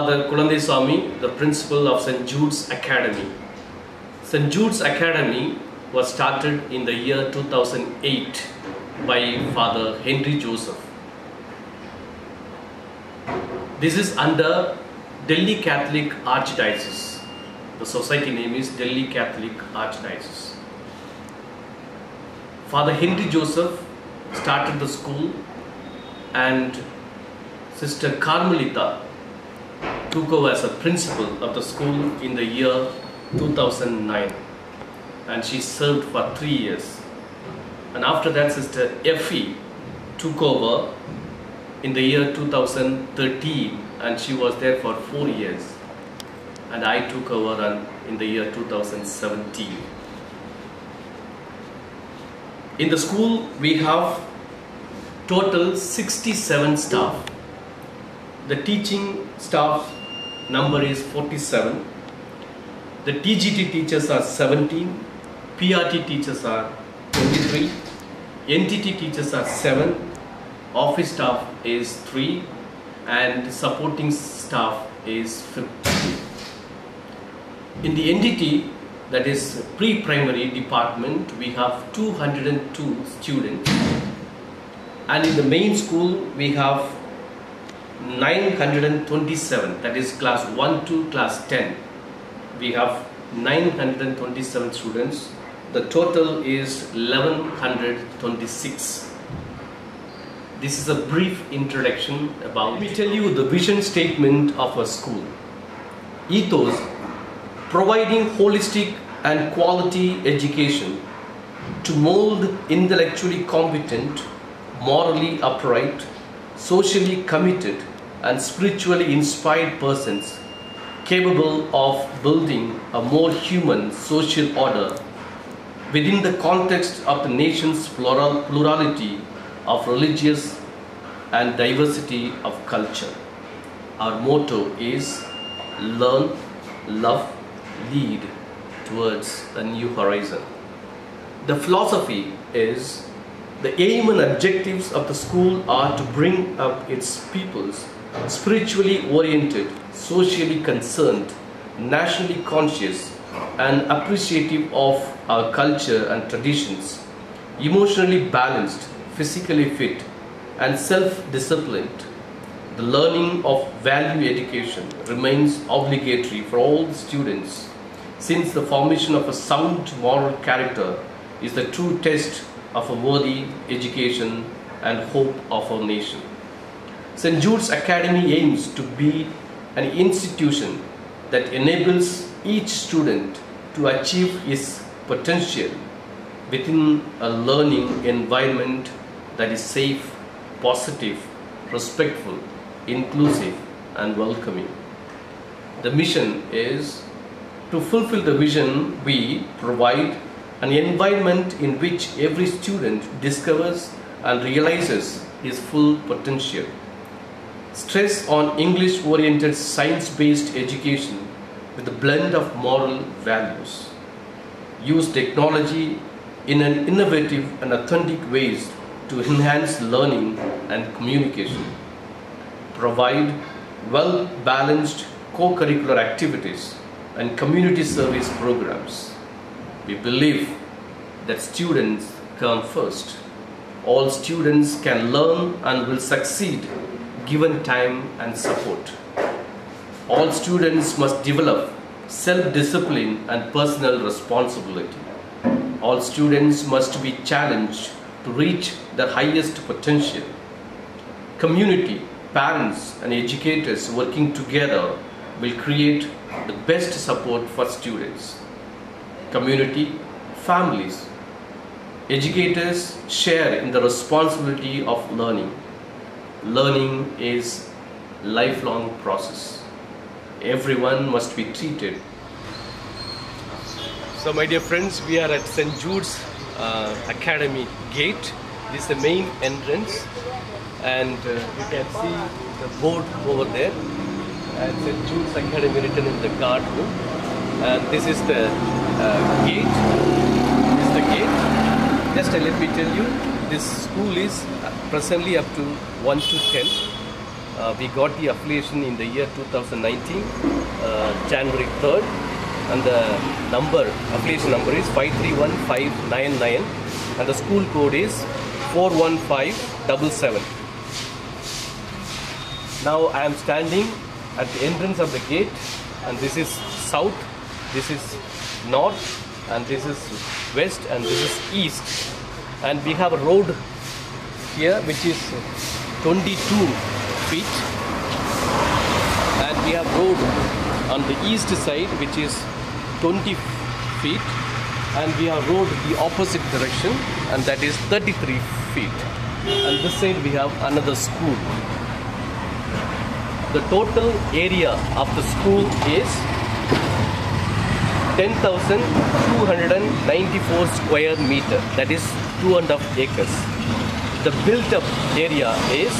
Father Kulandeswamy, the principal of St. Jude's Academy. St. Jude's Academy was started in the year 2008 by Father Henry Joseph. This is under Delhi Catholic Archdiocese. The society name is Delhi Catholic Archdiocese. Father Henry Joseph started the school and Sister Carmelita took over as a principal of the school in the year 2009, and she served for 3 years. And after that, Sister Effie took over in the year 2013, and she was there for 4 years. And I took over in the year 2017. In the school, we have total 67 staff. The teaching staff number is 47. The TGT teachers are 17. PRT teachers are 23. NTT teachers are 7. Office staff is 3. And supporting staff is 50. In the NTT, that is pre-primary department, we have 202 students. And in the main school, we have 927, that is class 1 to class 10. We have 927 students. The total is 1126. This is a brief introduction about. Let me tell you the vision statement of our school. Ethos, providing holistic and quality education to mold intellectually competent, morally upright, socially committed and spiritually inspired persons capable of building a more human social order within the context of the nation's plurality of religious and diversity of culture. Our motto is learn, love, lead towards a new horizon. The philosophy is the aim and objectives of the school are to bring up its pupils spiritually oriented, socially concerned, nationally conscious and appreciative of our culture and traditions, emotionally balanced, physically fit and self-disciplined. The learning of value education remains obligatory for all the students, since the formation of a sound moral character is the true test of a worthy education and hope of our nation. St. Jude's Academy aims to be an institution that enables each student to achieve his potential within a learning environment that is safe, positive, respectful, inclusive and welcoming. The mission is to fulfill the vision. We provide an environment in which every student discovers and realizes his full potential. Stress on English-oriented science-based education with a blend of moral values. Use technology in an innovative and authentic ways to enhance learning and communication. Provide well-balanced co-curricular activities and community service programs. We believe that students come first. All students can learn and will succeed given time and support. All students must develop self-discipline and personal responsibility. All students must be challenged to reach their highest potential. Community, parents and educators working together will create the best support for students. Community, families, educators share in the responsibility of learning. Learning is a lifelong process. Everyone must be treated. So my dear friends, we are at St. Jude's Academy gate. This is the main entrance, and you can see the board over there and St. Jude's Academy written in the guard room. And this is the gate. This is the gate. Just let me tell you, this school is presently up to 1 to 10. We got the affiliation in the year 2019, January 3rd, and the affiliation number is 531599, and the school code is 41577. Now I am standing at the entrance of the gate, and this is south, this is north, and this is west, and this is east. And we have a road here which is 22 feet, and we have road on the east side which is 20 feet, and we have road the opposite direction, and that is 33 feet. And this side we have another school. The total area of the school is 10,294 square meter, that is 2.5 acres. The built-up area is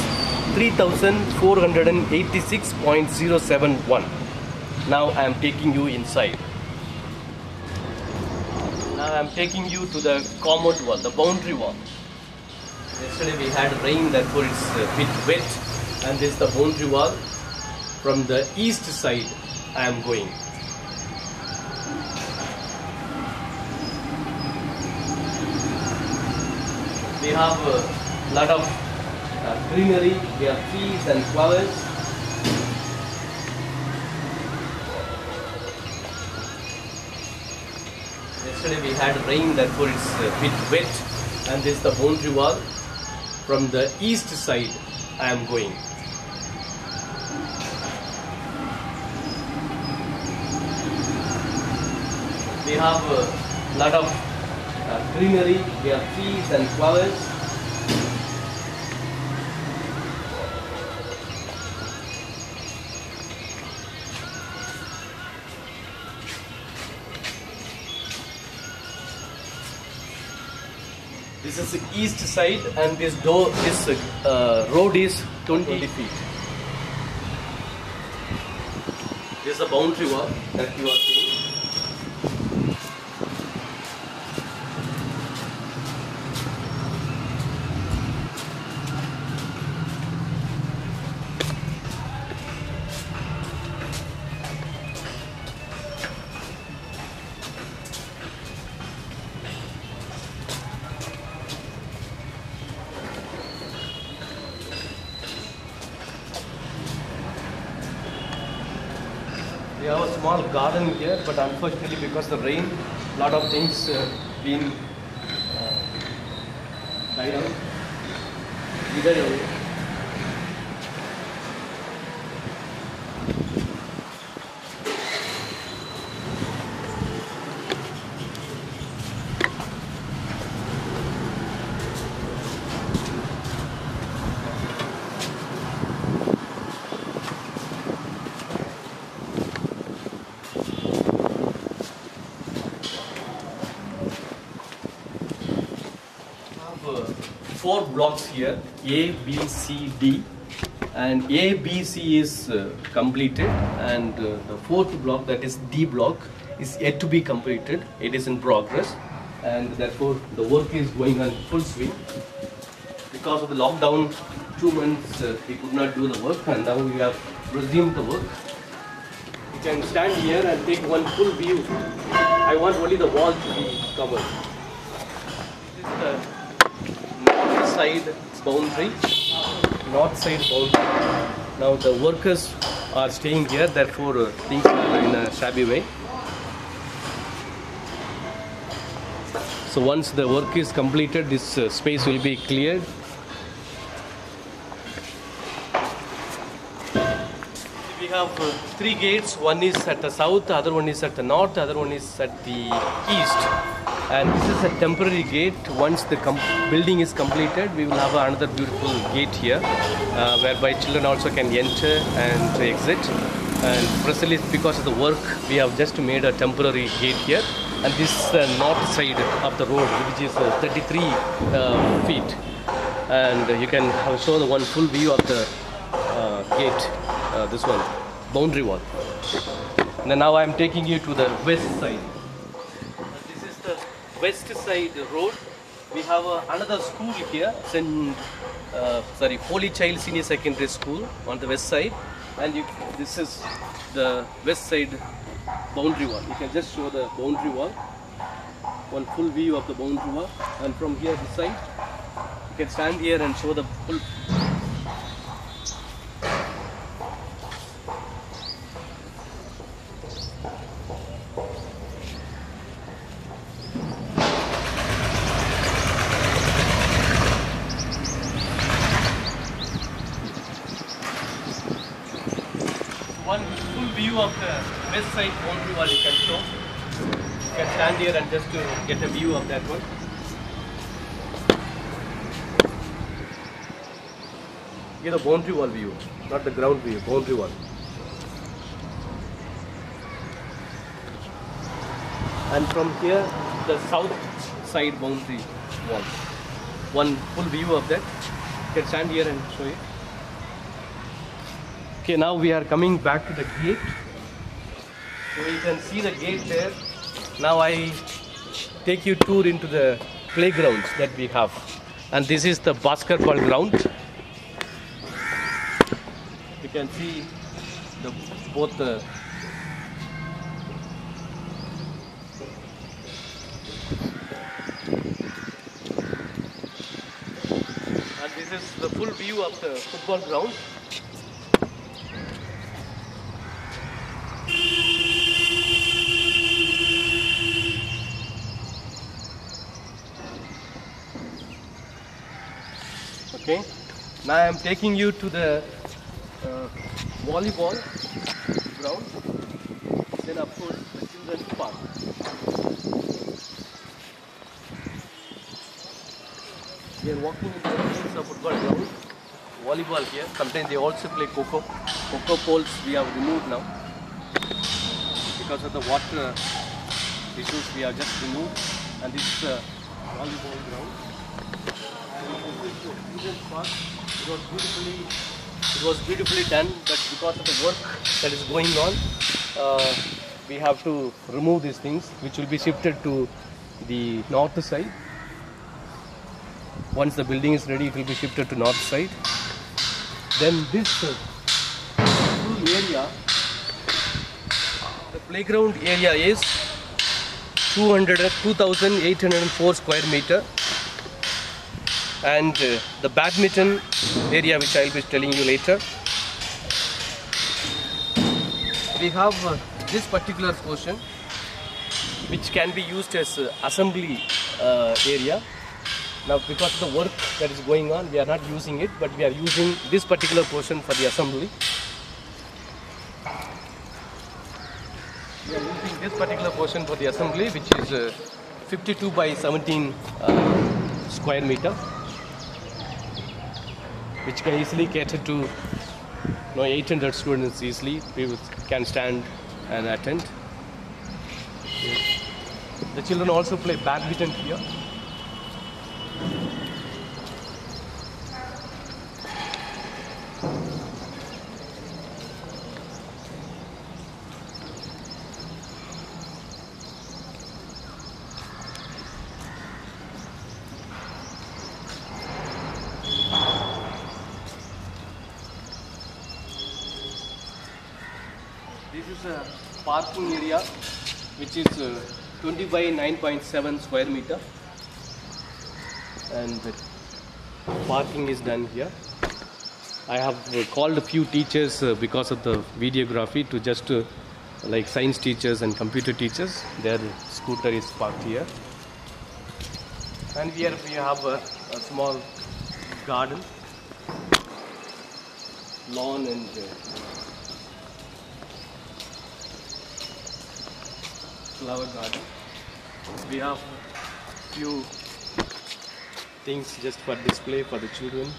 3,486.071. Now I am taking you inside. Now I am taking you to the compound wall, the boundary wall. Yesterday we had rain, therefore it's a bit wet, and this is the boundary wall. From the east side I am going. We have a lot of greenery, we have trees and flowers. Yesterday we had rain, therefore it's a bit wet, and this is the boundary wall. From the east side I am going. We have a lot of greenery, we have trees and flowers. This is the east side, and this road is 20 feet. This is the boundary wall that you are seeing. We have a small garden here, but unfortunately because of the rain, a lot of things been died out. Withered away. Four blocks here, A, B, C, D, and A, B, C is completed, and the fourth block, that is D block, is yet to be completed. It is in progress, and therefore the work is going on full swing. Because of the lockdown, 2 months we could not do the work, and now we have resumed the work. You can stand here and take one full view. I want only the wall to be covered. This is the north side boundary. Now the workers are staying here, therefore things are in a shabby way. So once the work is completed, this space will be cleared. We have 3 gates. One is at the south, the other one is at the north, the other one is at the east. And this is a temporary gate. Once the building is completed, we will have another beautiful gate here, whereby children also can enter and exit. And presently, because of the work, we have just made a temporary gate here. And this is the north side of the road, which is 33 feet. And you can show the one full view of the gate, this one, boundary wall. And then now I am taking you to the west side. This is the west side road. We have another school here, St. Holy Child Senior Secondary School on the west side, and this is the west side boundary wall. You can just show the boundary wall, one full view of the boundary wall, and from here this side, you can stand here and show the full. One full view of the west side boundary wall you can show. You can stand here and just to get a view of that one. Get the boundary wall view, not the ground view, boundary wall. And from here, the south side boundary wall. One full view of that. You can stand here and show it. Okay, now we are coming back to the gate. So you can see the gate there. Now I take you tour into the playgrounds that we have. And this is the basketball ground. You can see both the and this is the full view of the football ground. Okay, now I am taking you to the volleyball ground, then of course the children's park. We are walking in the football ground, volleyball here. Sometimes they also play coco. Coco poles we have removed now because of the water issues. We have just removed, and this is the volleyball ground. Park. It was beautifully done, but because of the work that is going on, we have to remove these things, which will be shifted to the north side. Once the building is ready, it will be shifted to north side. Then this full area, the playground area is 2,804 square meter. And the badminton area, which I will be telling you later. We have this particular portion, which can be used as assembly area. Now, because of the work that is going on, we are not using it, but we are using this particular portion for the assembly. We are using this particular portion for the assembly, which is 52 by 17 square meter. Which can easily cater to 800 students easily. People can stand and attend. The children also play badminton here. This is a parking area which is 20 by 9.7 square meter, and the parking is done here. I have called a few teachers because of the videography to just like science teachers and computer teachers. Their scooter is parked here. And here we have a small garden, lawn and flower garden. We have few things just for display for the children,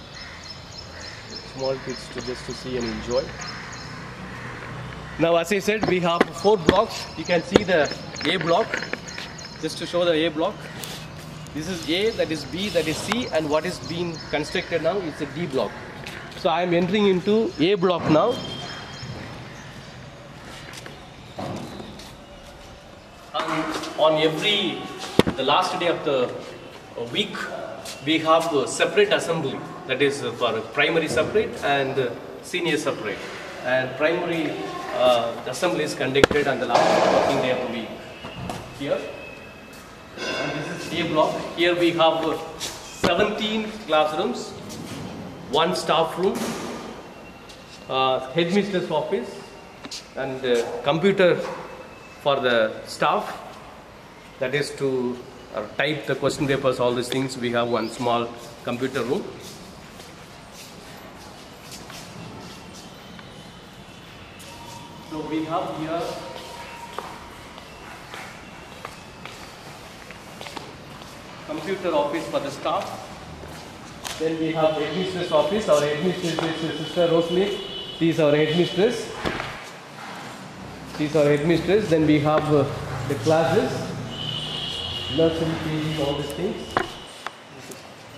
small kids to see and enjoy. Now, as I said, we have 4 blocks. You can see the A block. Just to show the A block. This is A, that is B, that is C, and what is being constructed now is a D block. So I am entering into A block now. On the last day of the week, we have a separate assembly. that is for primary separate and senior separate. And primary assembly is conducted on the last working day of the week here. And this is A block. Here we have 17 classrooms, 1 staff room, headmistress office, and computer for the staff, that is to type the question papers, all these things. We have 1 small computer room. So we have here computer office for the staff. Then we have headmistress office. Our headmistress is Sister Rosalie. She is our headmistress. She is our headmistress. Then we have the classes, nursery, KG, all these things.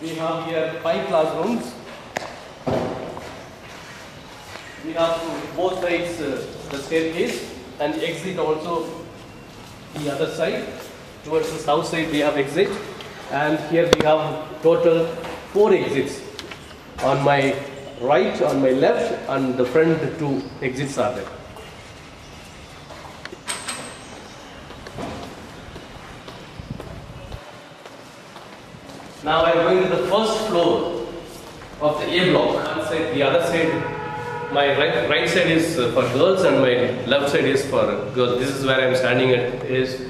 We have here 5 classrooms. We have both sides the staircase, and exit also the other side. Towards the south side we have exit, and here we have total 4 exits. On my right, on my left, and the front 2 exits are there. Now I am going to the first floor of the A block. One side, the other side. My right side is for girls and my left side is for girls. This is where I am standing at, is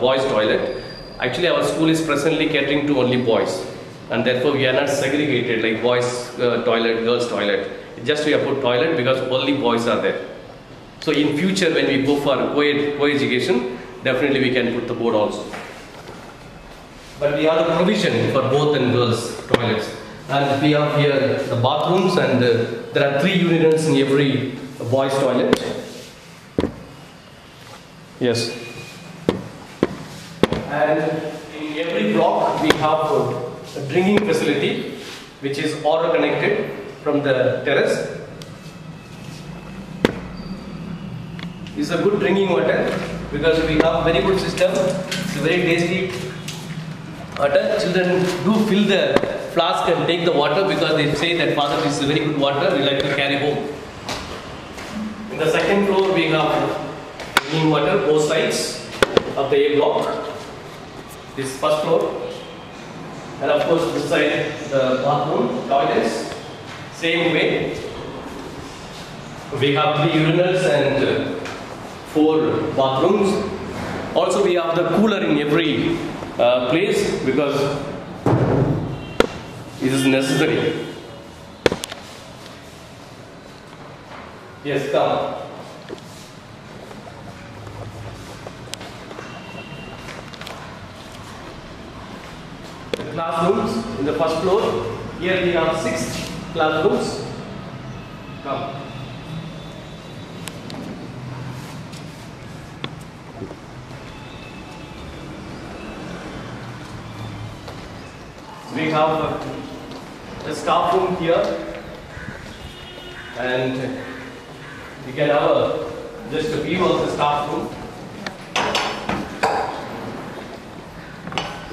boys toilet. Actually our school is presently catering to only boys, and therefore we are not segregated like boys toilet, girls toilet. Just we have put toilet because only boys are there. So in future when we go for co-education, definitely we can put the board also. But we have the provision for both and girls toilets. And we have here the bathrooms, and there are 3 urinals in every boys toilet. Yes. And in every block we have a drinking facility which is auto connected from the terrace. This is a good drinking water because we have very good system. It's very tasty water. Children do fill the flask and take the water because they say that father, this is very good water, we like to carry home. In the second floor we have drinking water both sides of the A block. This is first floor, and of course this side the bathroom, toilets, same way. We have 3 urinals and 4 bathrooms. Also we have the cooler in every place because it is necessary. Yes, come. The classrooms in the first floor. Here we have 6 classrooms. Come. We have the staff room here, and we can have just a view of the staff room.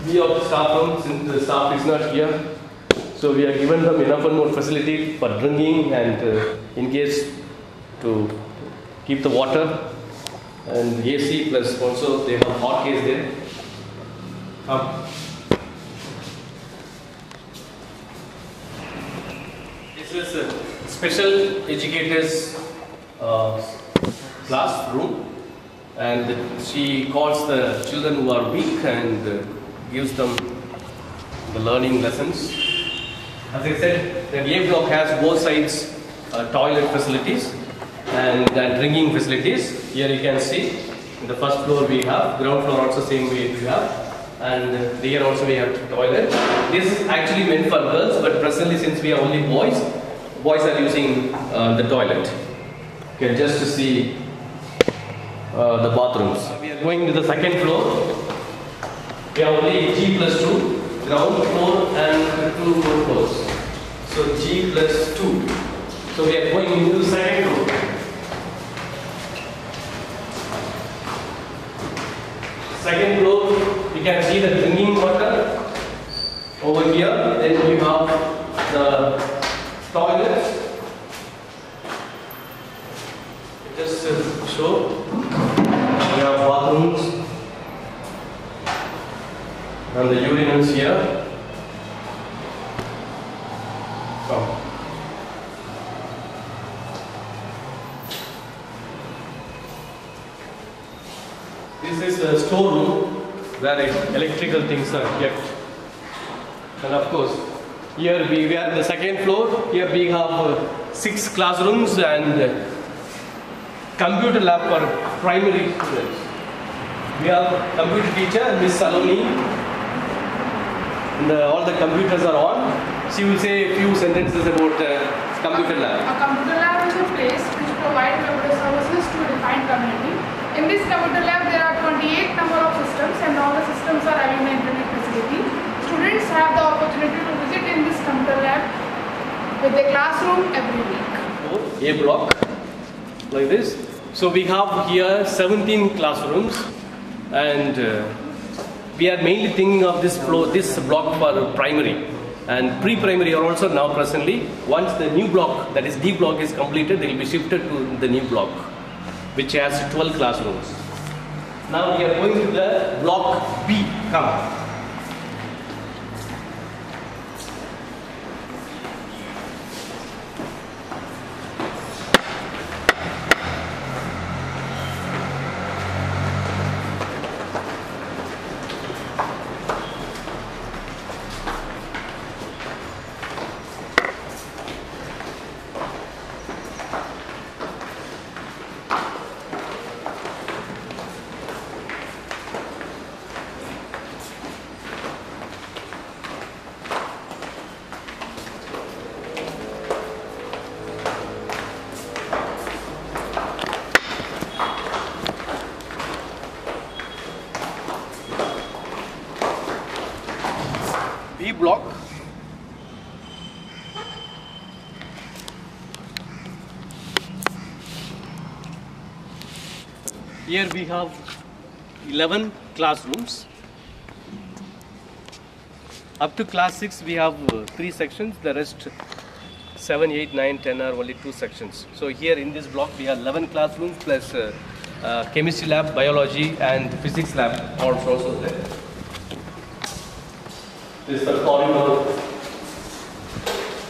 View of the staff room, since the staff is not here, so we are given them enough and more facility for drinking and in case to keep the water, and AC plus also they have hot case there. This is a special educators classroom, and she calls the children who are weak and gives them the learning lessons. As I said, the A block has both sides toilet facilities and drinking facilities. Here you can see in the first floor we have, ground floor also same way we have, and here also we have toilet. This is actually meant for girls, but presently since we are only boys, boys are using the toilet. Okay, just to see the bathrooms. We are going to the second floor. We have only G plus 2, ground floor and 2 more floors. So G plus 2. So we are going into the second floor. Second floor, you can see the drinking water over here. Then we have the toilets. Just show. We have bathrooms and the urinals here. Come. This is the storeroom where electrical things are kept. And of course, here we are in the second floor. Here we have 6 classrooms and computer lab for primary students. We have computer teacher, Miss Saloni. And all the computers are on. She will say a few sentences about computer lab. A computer lab is a place which provides computer services to a defined community. In this computer lab, there are 28 number of systems and all the systems are having the internet facility. Students have the opportunity to visit in this computer lab with the classroom every week. A block like this. So we have here 17 classrooms and we are mainly thinking of this block for primary and pre-primary are also now presently. Once the new block, that is D block, is completed, they will be shifted to the new block which has 12 classrooms. Now we are going to the block B. Come. B block. Here we have 11 classrooms. Up to class 6 we have 3 sections, the rest 7, 8, 9, 10 are only 2 sections. So here in this block we have 11 classrooms plus chemistry lab, biology and physics lab also there. This is the corridor.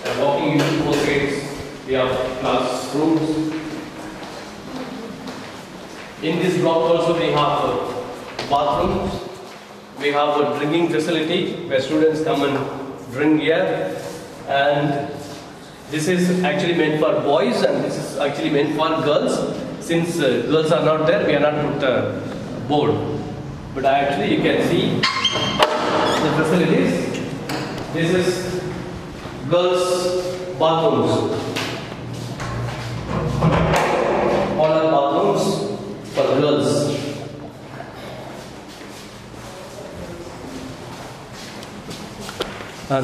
And walking into both sides, we have classrooms. In this block also we have bathrooms. We have a drinking facility where students come and drink here. And this is actually meant for boys and this is actually meant for girls. Since girls are not there, we are not put a board. But actually you can see the facilities. This is girls' bathrooms. All are bathrooms for girls.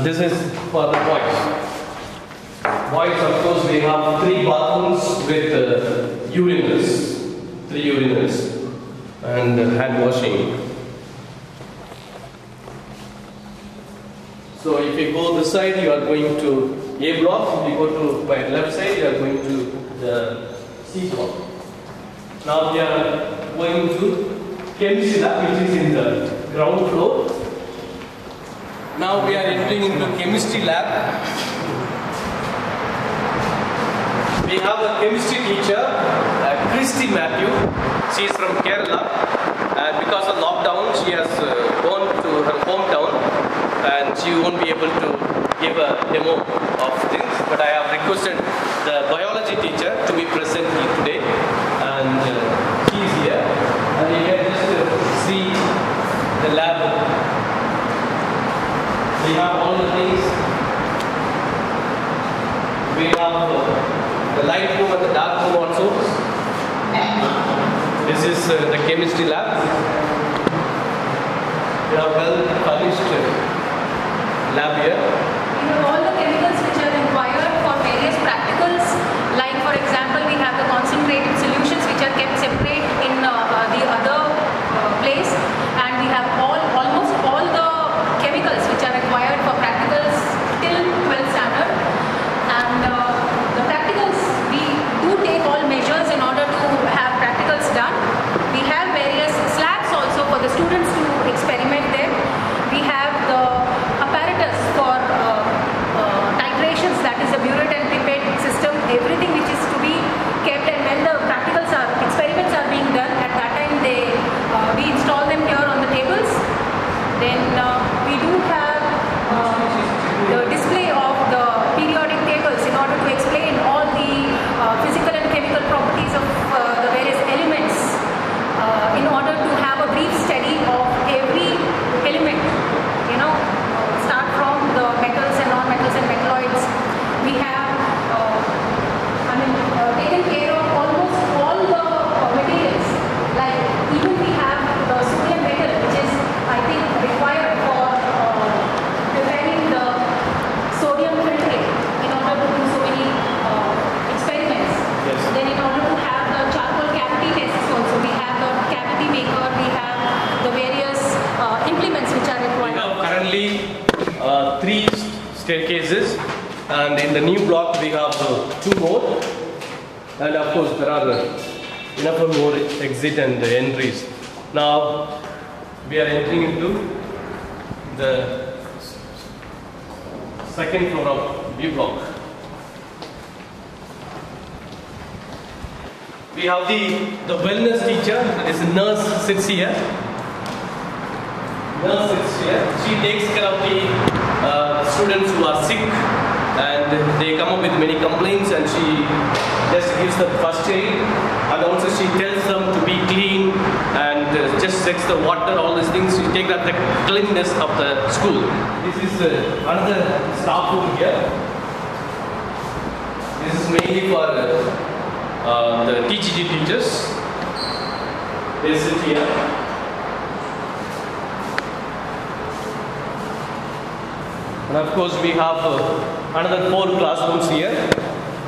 This is for the boys. Boys, of course, we have 3 bathrooms with urinals, 3 urinals and hand washing. So if you go this side, you are going to A block. If you go to by left side, you are going to the C block. Now we are going to chemistry lab, which is in the ground floor. Now we are entering into chemistry lab. We have a chemistry teacher, Christy Matthew. She is from Kerala, and because of lockdown, she has gone to her hometown, and she won't be able to give a demo of things. But I have requested the biology teacher to be present here today, and she is here. And you can just see the lab. We have all the things. We have the light room and the dark room also. This is the chemistry lab. We have well furnished lab here. We have all the chemicals which are required for various practicals. Like for example, we have the concentrated solutions which are kept separate in the other place, and we have almost all the chemicals which are required for practicals till 12th standard. Then we do have the display of the periodic tables in order to explain all the physical and chemical properties of the various elements in order to have a brief study of every element, you know, start from the metals and non-metals and metalloids. We have taken care of almost all the materials, like even we have the sodium metal, which is I think required for preparing the sodium filtrate in order to do so many experiments. Yes. Then in order to have the charcoal cavity tests also, we have the cavity maker, we have the various implements which are required. We have currently 3 staircases, and in the new block we have 2 more, and of course there are enough more exit and entries. Now we are entering into the second floor of B block. We have the wellness teacher, that is a nurse, sits here. Nurse sits here. She takes care of the students who are sick, and they come up with many complaints, and she just gives the first aid, and also she tells them to be clean and just checks the water, all these things. She takes care of the cleanliness of the school. This is another staff room here. This is mainly for the TGG teachers. They sit here. And of course we have another 4 classrooms here.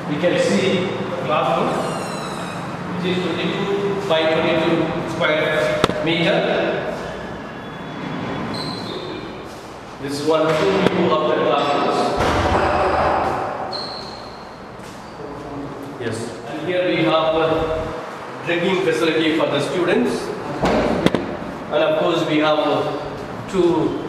We can see classroom, which is 22 by 22 square meter. This is one view of the classrooms. Yes. And here we have a drinking facility for the students. And of course we have 2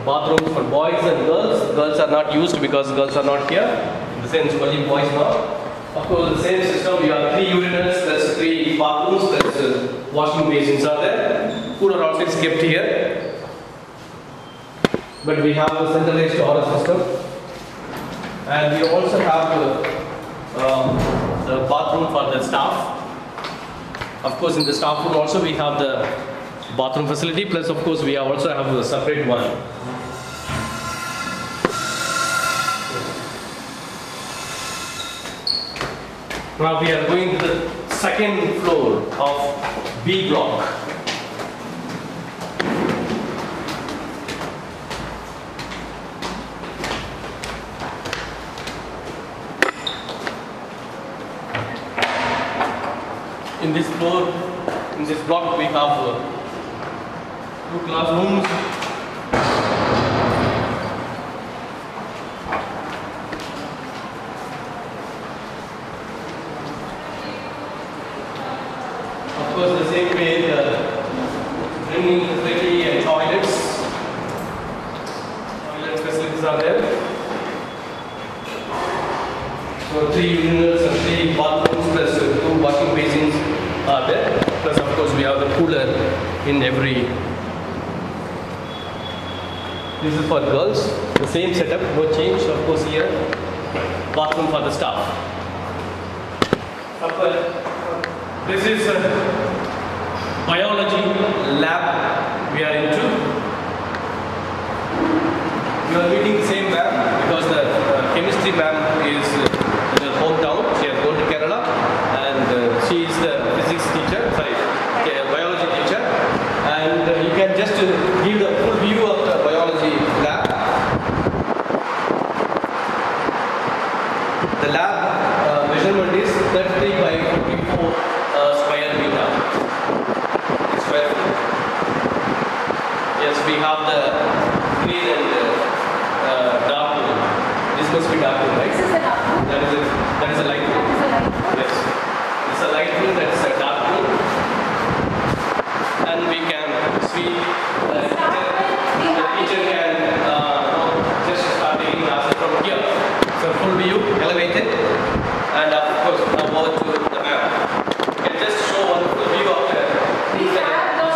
bathrooms for boys and girls. Girls are not used because girls are not here. In the sense, only boys now. Of course, the same system. We have 3 urinals, there's 3 bathrooms, there's washing basins are there. Cooler also is kept here. But we have a centralized order system. And we also have the bathroom for the staff. Of course, in the staff room also we have the bathroom facility, plus of course we also have a separate one. Now we are going to the second floor of B block. In this floor, in this block, we have 2 classrooms. Of course, the same way, the drinking facility and toilets. Toilet facilities are there. So 3 urinals and 3 bathrooms plus 2 washing basins are there. Plus of course we have the cooler in every. This is for girls. The same setup, no change. Of course here, bathroom for the staff. This is biology lab we are into. We are meeting the same ma'am because the chemistry ma'am is in her hometown. She has gone to Kerala, and she is the physics teacher, biology teacher. And you can just give the full view of the biology lab. The lab measurement is 33 by 44 square meter. Square foot. Yes, we have the green and dark room. This must be dark room, right? This is a dark room. That is a light room. Yes. It's a light room, that's a dark room. And we can see the teacher can just start taking classes from here. So full view, elevated. And of course, now over to the map. You can just show one full view of the We have the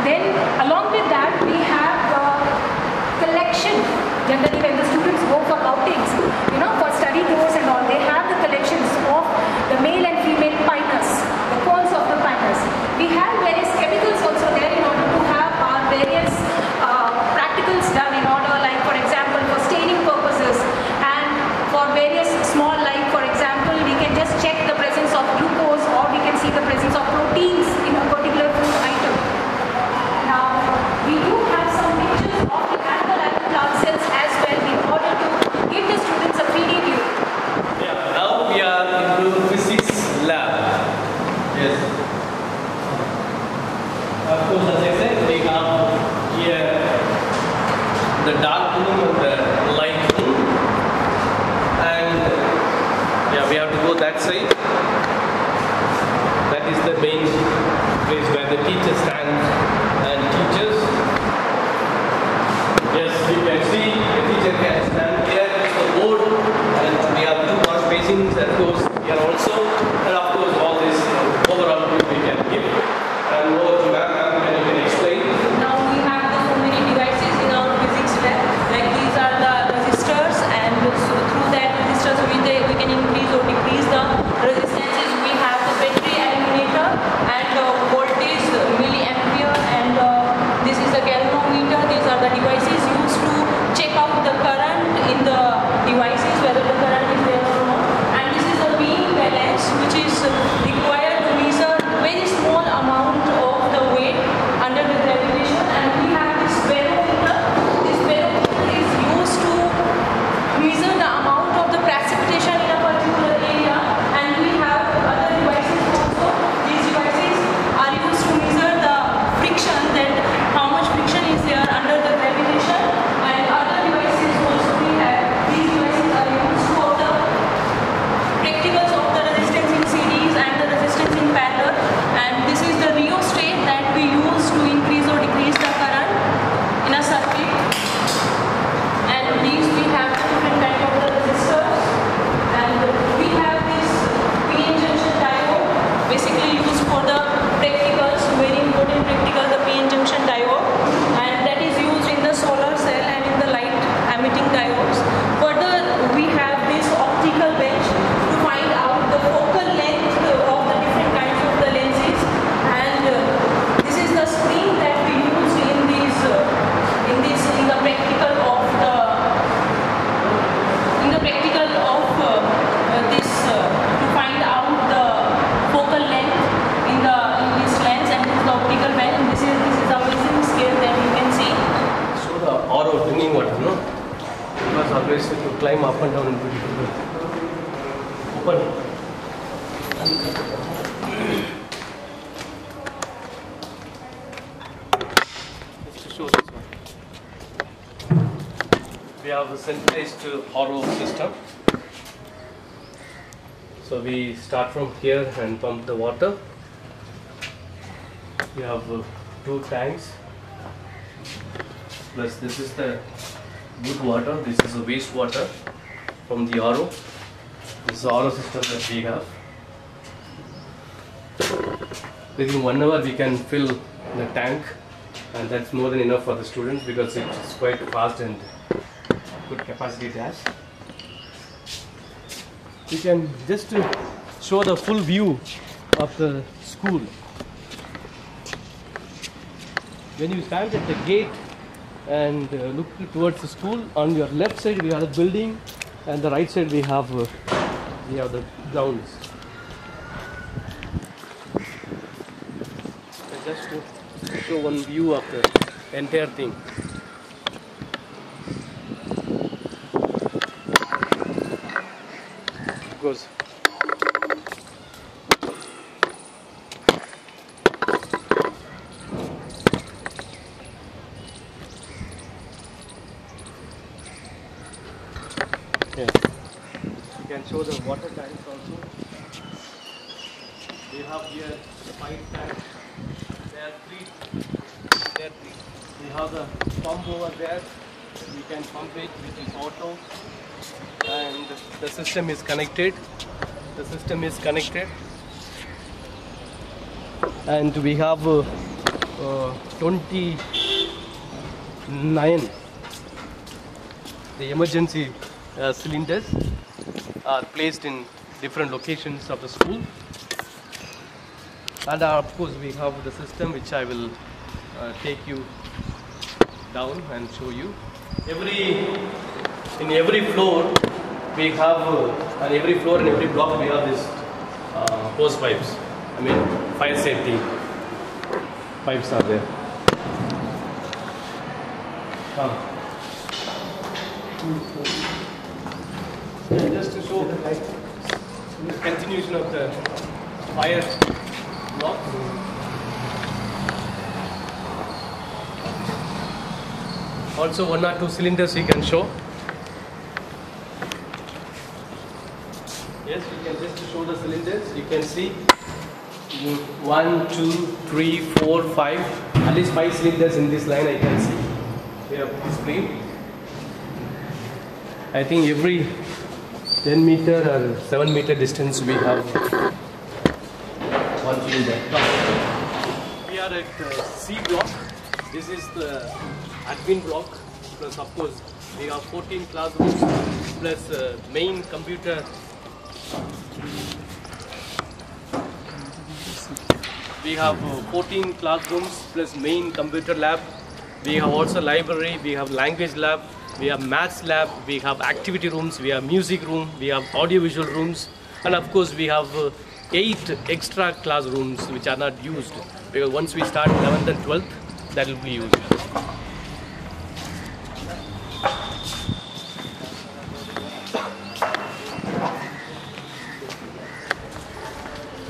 then along with that we have collection. Generally when the students go for outings, for study tours and all, they have the collections of the male and female pinus, the cones of the pinus. We have various chemicals also there in order to have our various practicals done in order, like for example for staining purposes, and for various small, like for example we can just check the presence of glucose, or we can see the presence of proteins in a particular food item. Now we do have some pictures of the animal and plant cells as well in order to give the students a 3D view. Yeah, now we are into physics lab. Yes. Of course, as I said, we have here the dark room and the light room. And yeah, we have to go that side. That is the main place where the teacher stands and teaches. Yes, you can see the teacher can stand here with the board, and we have 2 wash basins, of course, here also, and of course all this overall view we can give. And over to ma'am, can you explain? Now we have so many devices in our physics lab, like these are the resistors, and so through that resistors we can increase or decrease the resistances. We have the battery eliminator and voltage milliampere, and this is the galvanometer. These are the devices used to check out the current in the devices, whether the current is there or not. And this is the beam balance, which is required to measure very small amount of the weight under the gravitation. And we have this barometer. This barometer is used to measure the amount of the precipitation in a particular area. And we have other devices also. These devices are used to measure the friction, that how much friction is there under the gravitation. And other devices also we have. These devices are used for the practicals of the resistance in series and the resistance in parallel. And this is the rheostat that we use to increase or decrease the current in a circuit. And these we have different kind of the resistors. And we have this PN junction diode, basically used for the practicals, very important practical, the PN junction diode. And that is used in the solar cell and in the light emitting diodes. Further, we have this optical bench to find out the focal length of the different kinds of the lenses. And this is the screen that we use in the practical of this to find out the focal length in this lens, and this is the optical bench. And this is the measuring scale that you can see. So the RO drinking water, no? It was always to climb up and down into the open. Just to show this one. We have a centralized RO system. So we start from here and pump the water. We have 2 tanks. Plus this is the good water, this is the wastewater from the RO. This is the RO system that we have. Within 1 hour we can fill the tank, and that's more than enough for the students because it's quite fast and good capacity it has. We can just show the full view of the school. When you stand at the gate and look towards the school, on your left side we have the building, and the right side we have the grounds. So just to show one view of the entire thing. Goes. Yeah. You can show the water tanks also. We have here 5 tanks. There are 3. We have the pump over there. We can pump it, which is auto. And the system is connected. And we have 29. The emergency cylinders are placed in different locations of the school. And of course we have the system which I will take you down and show you. In every floor we have, on every floor and every block we have this hose pipes. I mean fire safety pipes are there. Just to show the continuation of the fire block. Also 1 or 2 cylinders we can show. Yes, we can just show the cylinders. You can see 1, 2, 3, 4, 5. At least 5 cylinders in this line I can see. We have displayed. I think every 10 meter or 7 meter distance we have one cylinder. We are at C block. This is the admin block. Plus of course we have 14 classrooms plus main computer. We have 14 classrooms plus main computer lab. We have also library, we have language lab, we have maths lab, we have activity rooms, we have music room, we have audiovisual rooms, and of course we have 8 extra classrooms which are not used, because once we start 11th and 12th, that will be used.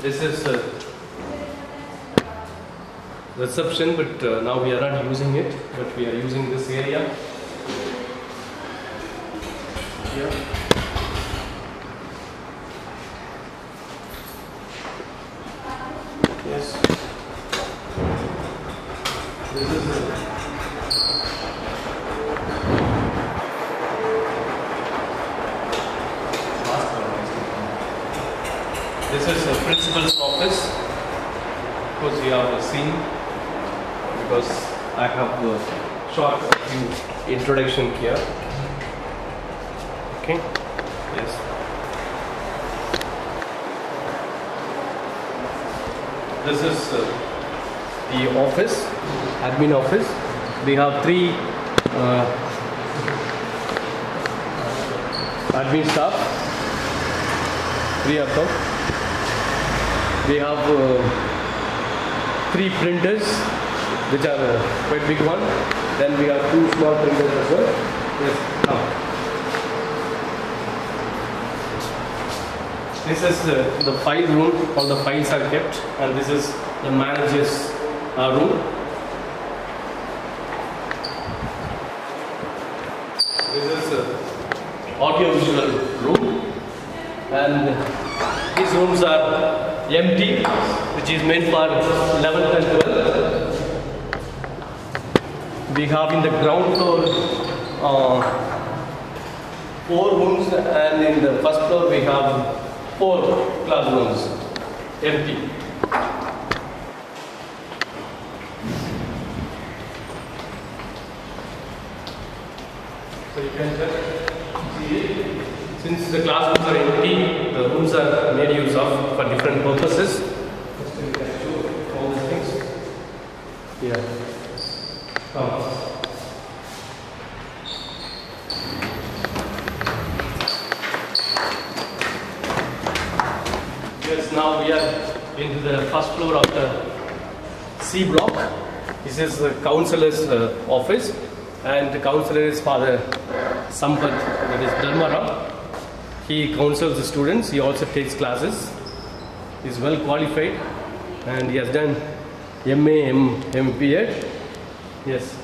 This is reception, but now we are not using it, but we are using this area here. Yes, this is the principal's office. Of course, you have seen, because I have a short introduction here. Okay. Yes. This is the office, admin office. We have 3 admin staff. 3 of them. We have 3 printers, which are quite big one. Then we have 2 small printers as well. Yes. This is the file room. All the files are kept, and this is the manager's room. This is audiovisual room, and these rooms are empty, which is meant for 11th and 12th. We have in the ground floor 4 rooms, and in the first floor we have 4 classrooms empty. So you can just see it. Since the classrooms are empty, the rooms are made use of for different purposes. Just you can show all these things. Yeah. Come. Yes, now we are into the first floor of the C block. This is the councillor's office, and the councillor is Father Sonipat, that is Dharmara. He counsels the students, he also takes classes. He is well qualified, and he has done MA, MPA. Yes.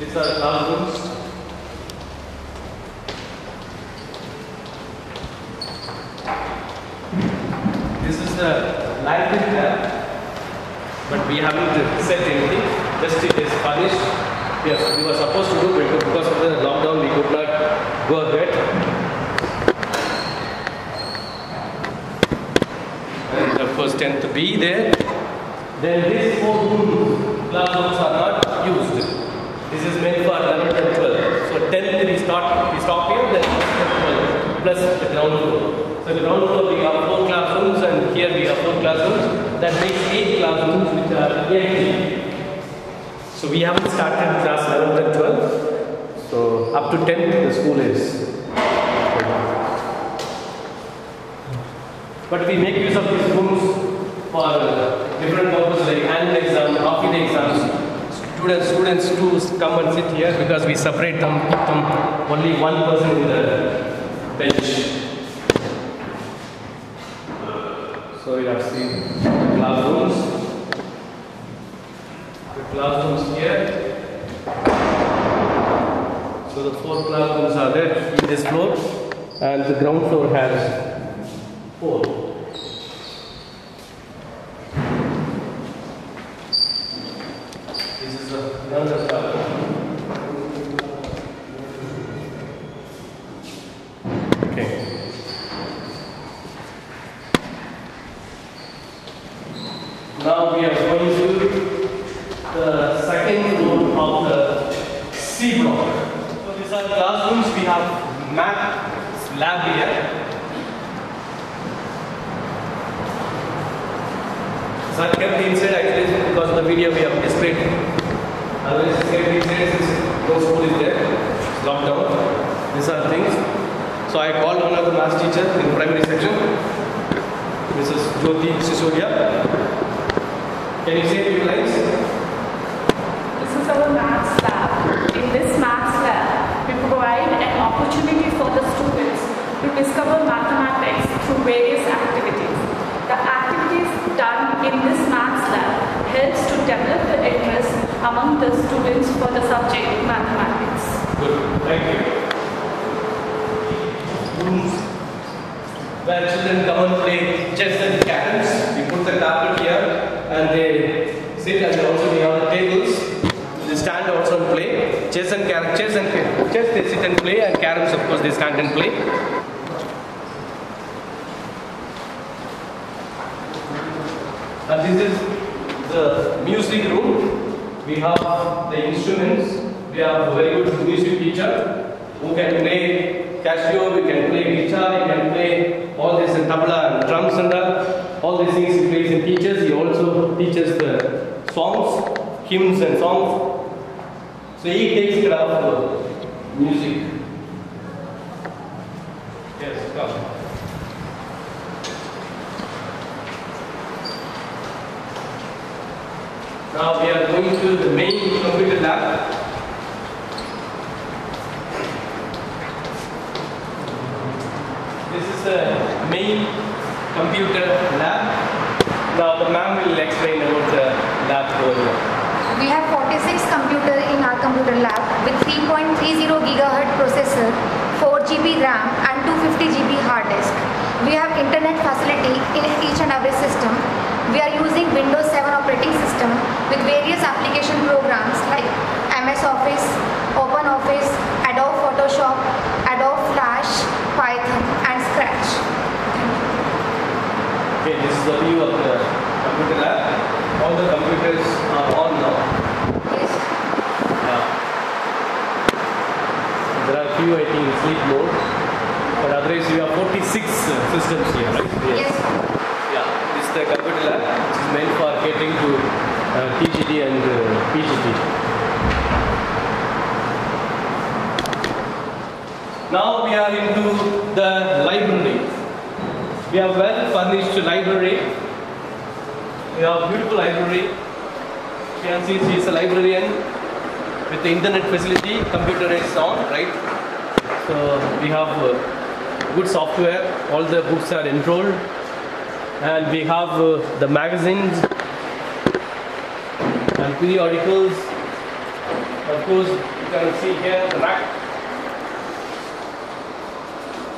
These are classrooms. This is the language lab, but we haven't set anything, just it is furnished. Yes, we were supposed to do it, but because of the lockdown we could not go ahead. students tend to be there. Then these 4 classrooms are not used. This is meant for 11th and 12th. So 10th we stop here, then 12th plus the ground floor. So the ground floor we have 4 classrooms and here we have 4 classrooms. That makes 8 classrooms which are empty. So we haven't started class 11th and 12th. So up to 10th the school is. But we make use of these rooms for different purposes like annual exam, half-day exams. Students to come and sit here because we separate them, keep them only one person in the bench. So we have seen classrooms. The classrooms here. So the 4 classrooms are there in this floor, and the ground floor has 4. This is another classroom. Okay. Now we are going to the second floor of the C block. So these are classrooms. We have math lab here. So I kept inside actually because of the video we have displayed. Otherwise, kept inside since no school is there. It's locked down. These are things. So I called one of the math teacher in primary section, Mrs. Jyoti Sisodia. Can you say a few lines? This is our maths lab. In this maths lab, we provide an opportunity for the students to discover mathematics through various activities. The activities done in this maths lab helps to develop the interest among the students for the subject mathematics. Good, thank you. Rooms where children come and play chess and caroms. We put the carpet here and they sit, and also we have the tables. They stand also and play chess and carom. Chess they sit and play, and caroms of course they stand and play. And this is the music room. We have the instruments. We have a very good music teacher who can play Casio, we can play guitar, he can play all this and tabla and drums and all these things he plays and teaches. He also teaches the songs, hymns and songs. So he takes care of the music. Yes, come. Now we are going to the main computer lab. This is the main computer lab. Now the ma'am will explain about the lab over here. We have 46 computers in our computer lab with 3.30 GHz processor, 4 GB RAM and 250 GB hard disk. We have internet facility in each and every system. We are using Windows 7 operating system with various application programs like MS Office, Open Office, Adobe Photoshop, Adobe Flash, Python and Scratch. Okay, this is the view of the computer lab. All the computers are on now. Yes. Yeah. There are few I think in sleep mode, but otherwise you have 46 systems here, right? Yes. Yeah, this is the computer lab, which is meant for catering to TGT and PGT. Now we are into the library. We have well furnished library. We have beautiful library. You can see she is a librarian with the internet facility. Computer is on, right? So we have good software. All the books are enrolled, and we have the magazines and periodicals. Of course, you can see here the rack.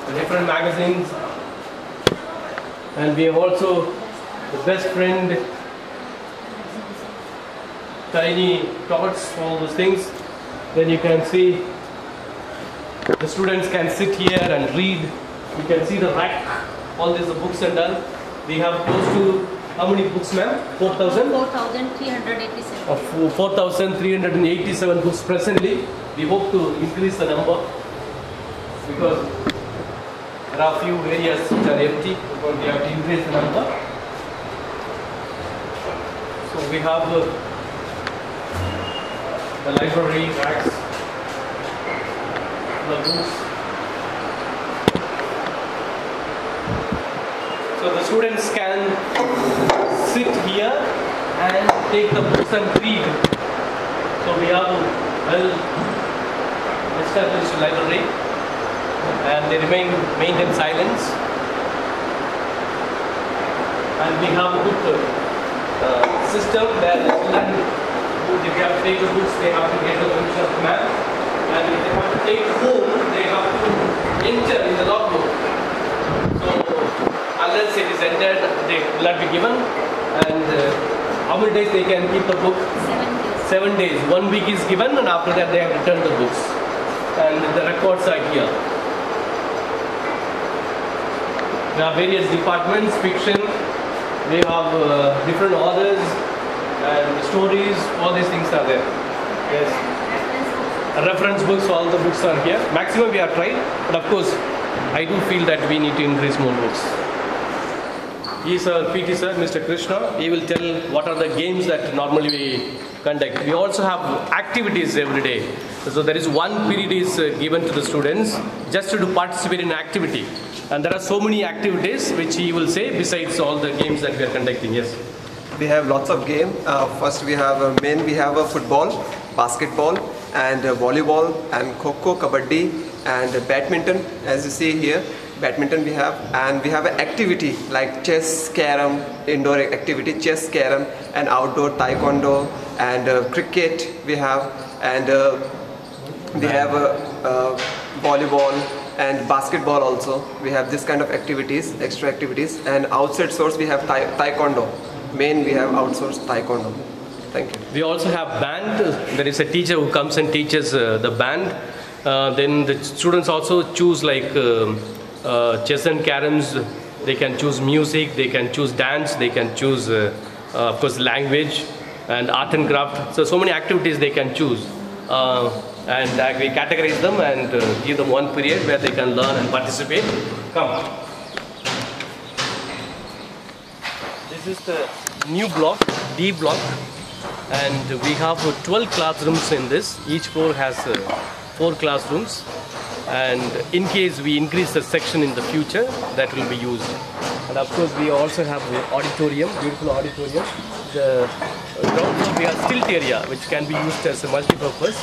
The different magazines, and we have also the best friend, tiny tots, all those things. Then you can see the students can sit here and read. You can see the rack, all these books and all. We have close to How many books, ma'am? 4,000? 4,387. 4,387 books presently. We hope to increase the number because there are few areas which are empty, because we have to increase the number. So we have the library racks, the books. So the students can sit here and take the books and read. So we have a well-established library and they maintain silence. And we have a good system where the children, if they have to take the books, they have to get the permission of the man. And if they have to take home, they have to enter in the logbook. So unless it is entered, they will not be given. And how many days they can keep the book? 7 days. 1 week is given, and after that they have returned the books. And the records are here. There are various departments, fiction. We have different authors and stories. All these things are there. Yes. Reference books. All the books are here. Maximum we have tried, but of course, I do feel that we need to increase more books. He is our PT sir, Mr. Krishna. He will tell what are the games that normally we conduct. We also have activities every day. So there is one period is given to the students just to participate in activity. And there are so many activities which he will say besides all the games that we are conducting. Yes. We have lots of games. First we have we have football, basketball and volleyball and kho-kho, kabaddi and badminton, as you see here. Badminton we have, and we have an activity like chess, carom, indoor activity, chess, carom, and outdoor taekwondo and cricket we have, and we have volleyball and basketball also. We have this kind of activities, extra activities, and outside source we have taekwondo. Main we have outsourced taekwondo. Thank you. We also have band. There is a teacher who comes and teaches the band. Then the students also choose like chess and caroms. They can choose music, they can choose dance, they can choose of course language and art and craft. So many activities they can choose. And we categorize them and give them one period where they can learn and participate. Come. This is the new block, D block, and we have 12 classrooms in this. Each floor has 4 classrooms, and in case we increase the section in the future, that will be used. And of course we also have the auditorium, beautiful auditorium. The ground floor we have stilt area which can be used as a multi-purpose.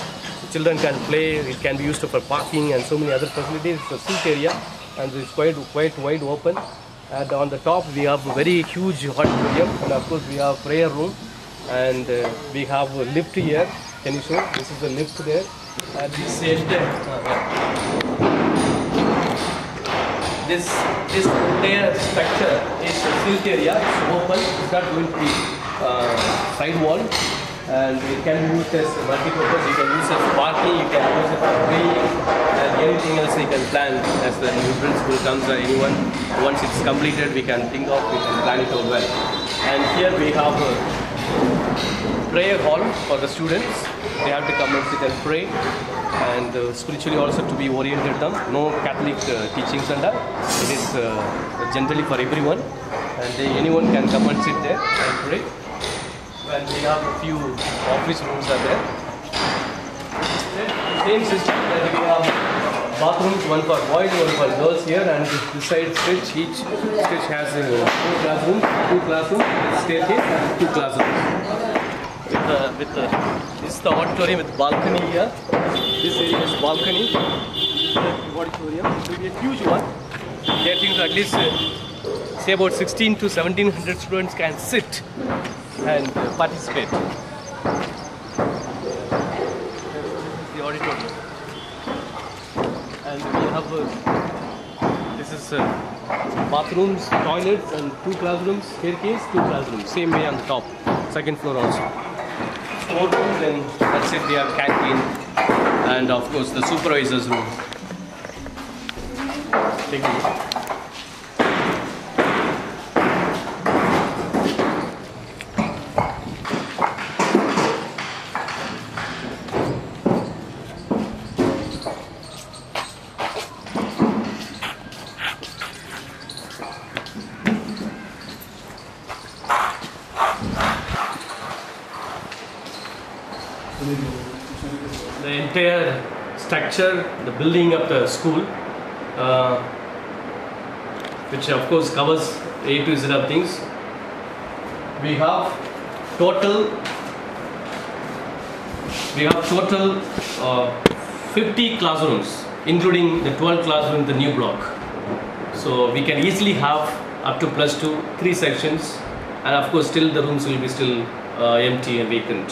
Children can play, it can be used for parking and so many other facilities. It's a stilt area and it's quite wide open. And on the top we have a very huge auditorium, and of course we have prayer room, and we have a lift here. Can you show? This is the lift there. And this entire this entire structure is a stilt area. It's open. It's not going to be side wall, and it can be used as multi-purpose. You can use it as parking. You can use it for praying, and anything else you can plan as the new principal comes or anyone. Once it's completed, we can think of, we can plan it out well. And here we have a prayer hall for the students. They have to come and sit and pray, and spiritually also to be oriented them. No Catholic teachings and that. It is generally for everyone, and anyone can come and sit there and pray. And we have a few office rooms are there. Same system that we have bathrooms, one for boys, one for girls here, and this side stretch, each stretch has 2 classrooms, staircase, and 2 classrooms. This is the auditorium with balcony here. This area is balcony. The auditorium. It will be a huge one. Getting to at least say about 16 to 1700 students can sit and participate. The auditorium. And we have this is bathrooms, toilets, and 2 classrooms, staircase, 2 classrooms. Same way on the top, 2nd floor also. 4 rooms, and that's it. We have canteen, and of course the supervisor's room. Take a look. The entire structure, the building of the school, which of course covers A to Z of things. We have total 50 classrooms, including the 12 classrooms in the new block. So we can easily have up to +2, 3 sections, and of course still the rooms will be still empty and vacant.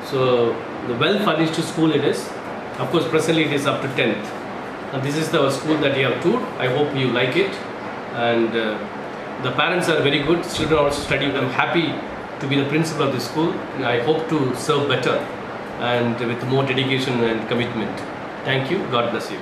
So the well furnished school it is. Of course presently it is up to 10th. And this is the school that you have toured. I hope you like it. And the parents are very good. Children are also studying. I'm happy to be the principal of this school. And I hope to serve better and with more dedication and commitment. Thank you. God bless you.